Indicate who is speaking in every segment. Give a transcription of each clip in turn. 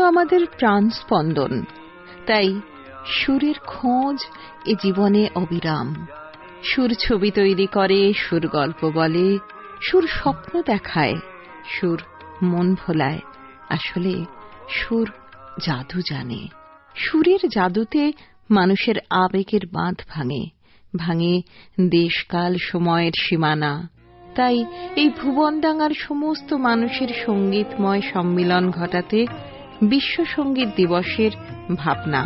Speaker 1: আমাদের প্রাণ স্পন্দন, তাই সুরের খোঁজ এ জীবনে অবিরাম। সুর ছবি তৈরি করে, সুর গল্প বলে, সুর স্বপ্ন দেখায়, সুর মন ভোলায়। আসলে সুর জাদু জানে। সুরের জাদুতে মানুষের আবেগের বাঁধ ভাঙে, ভাঙে দেশকাল সময়ের সীমানা। তাই এই ভুবনডাঙ্গার সমস্ত মানুষের সঙ্গীতময় সম্মিলন ঘটাতে বিশ্ব সঙ্গীত দিবসের ভাবনা।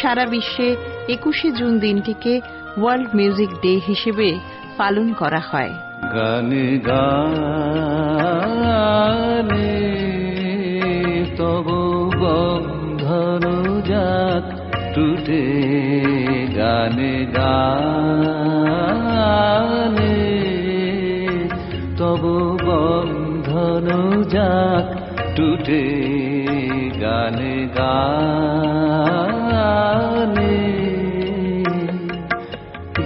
Speaker 1: সারা বিশ্বে 21শে জুন দিনটিকে ওয়ার্ল্ড মিউজিক ডে হিসেবে পালন করা হয়।
Speaker 2: গানে গানে তব বন্ধন যাক টুটে, গানে গানে তব বন্ধন যাক টুটে, গানে গানে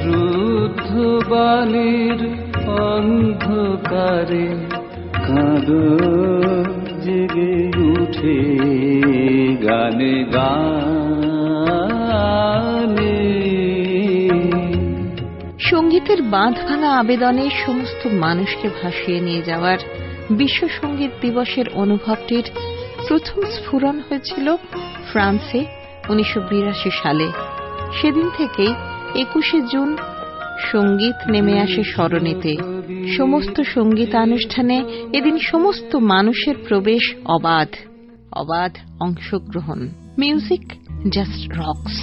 Speaker 2: রুদ্ধ বালির অন্ধকারে কাঁদ জেগে উঠে, গানে গানে।
Speaker 1: সঙ্গীতের বাঁধ ভাঙা আবেদনে সমস্ত মানুষকে ভাসিয়ে নিয়ে যাওয়ার বিশ্ব সঙ্গীত দিবসের অনুভবটির প্রথম স্ফুরণ হয়েছিল ফ্রান্সে 1982 সালে। সেদিন থেকেই 21শে জুন সঙ্গীত নেমে আসে স্মরণীতে। সমস্ত সঙ্গীতানুষ্ঠানে এদিন সমস্ত মানুষের প্রবেশ অবাধ, অবাধ অংশগ্রহণ। Music just rocks.